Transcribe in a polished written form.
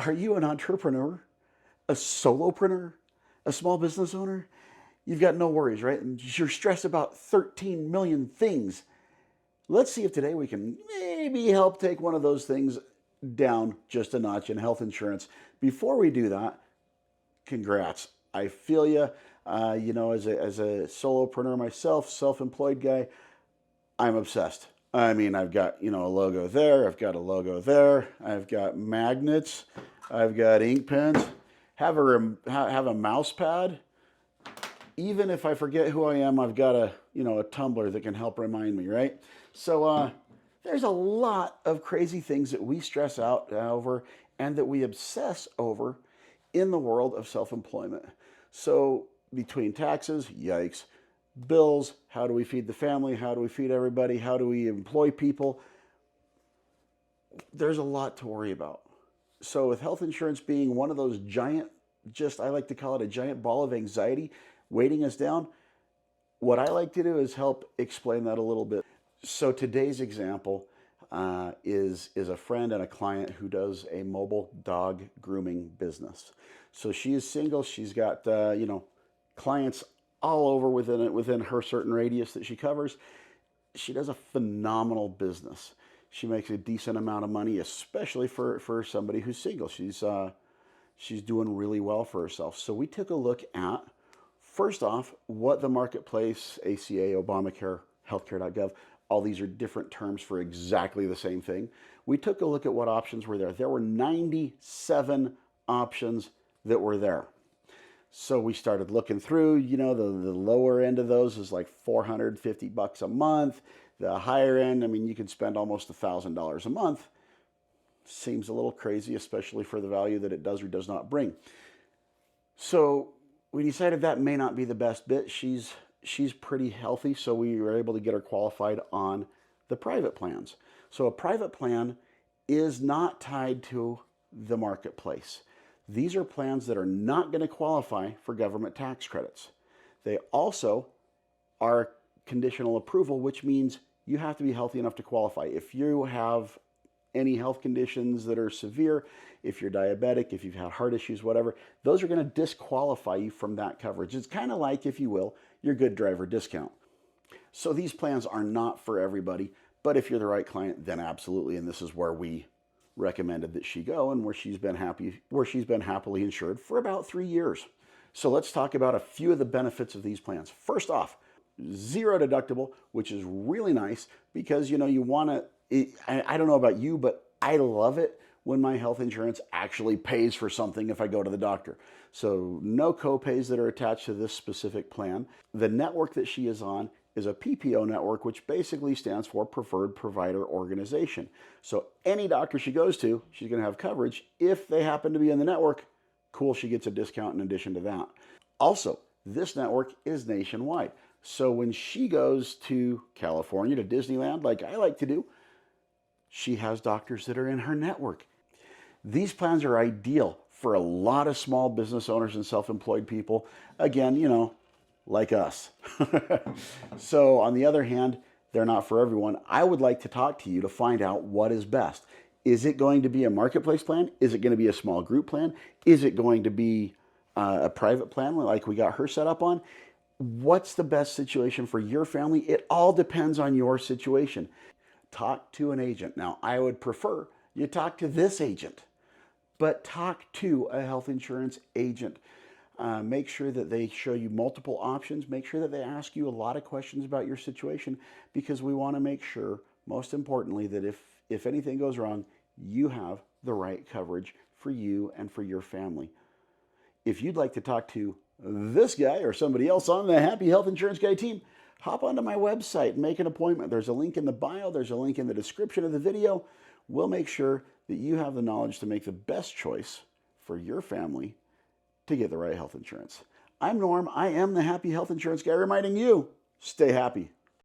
Are you an entrepreneur, a solopreneur, a small business owner? You've got no worries, right? And you're stressed about 13 million things. Let's see if today we can maybe help take one of those things down just a notch in health insurance. Before we do that, congrats. I feel you. As a solopreneur myself, self-employed guy, I'm obsessed. I mean, I've got, a logo there. I've got a logo there. I've got magnets. I've got ink pens. Have a mouse pad. Even if I forget who I am, I've got a tumbler that can help remind me, right? So there's a lot of crazy things that we stress out over and that we obsess over in the world of self-employment. So between taxes, yikes, bills, how do we feed the family? How do we feed everybody? How do we employ people? There's a lot to worry about. So with health insurance being one of those giant, I like to call it a giant ball of anxiety weighting us down, what I like to do is help explain that a little bit. So today's example is a friend and a client who does a mobile dog grooming business. So she is single. She's got clients all over within her certain radius that she covers. She does a phenomenal business. She makes a decent amount of money, especially for somebody who's single. She's doing really well for herself. So we took a look at, first off, what the marketplace, ACA, Obamacare, healthcare.gov, all these are different terms for exactly the same thing. We took a look at what options were there. There were 97 options that were there. So we started looking through, the lower end of those is like $450 a month. The higher end, I mean, you could spend almost $1,000 a month. Seems a little crazy, especially for the value that it does or does not bring. So we decided that may not be the best bit. She's pretty healthy, so we were able to get her qualified on the private plans. So a private plan is not tied to the marketplace. These are plans that are not going to qualify for government tax credits. They also are conditional approval, which means you have to be healthy enough to qualify. If you have any health conditions that are severe, if you're diabetic, if you've had heart issues, whatever, those are going to disqualify you from that coverage. It's kind of like, if you will, your good driver discount. So these plans are not for everybody, but if you're the right client, then absolutely. And this is where we recommended that she go, and where she's been happily insured for about 3 years. So let's talk about a few of the benefits of these plans. First off, zero deductible, which is really nice because you want to, I don't know about you, but I love it when my health insurance actually pays for something if I go to the doctor. So no copays that are attached to this specific plan. The network that she is on is a PPO network, which basically stands for Preferred Provider Organization. So any doctor she goes to, she's going to have coverage. If they happen to be in the network, cool, she gets a discount in addition to that. Also, this network is nationwide. So when she goes to California, to Disneyland, like I like to do, she has doctors that are in her network. These plans are ideal for a lot of small business owners and self-employed people. Again, like us. So on the other hand, they're not for everyone. I would like to talk to you to find out what is best. Is it going to be a marketplace plan? Is it going to be a small group plan? Is it going to be a private plan like we got her set up on? What's the best situation for your family? It all depends on your situation. Talk to an agent. Now, I would prefer you talk to this agent, but talk to a health insurance agent. Make sure that they show you multiple options. Make sure that they ask you a lot of questions about your situation, because we want to make sure, most importantly, that if anything goes wrong, you have the right coverage for you and for your family. If you'd like to talk to this guy or somebody else on the Happy Health Insurance Guy team, hop onto my website and make an appointment. There's a link in the bio. There's a link in the description of the video. We'll make sure that you have the knowledge to make the best choice for your family to get the right health insurance. I'm Norm. I am the Happy Health Insurance Guy, reminding you, stay happy.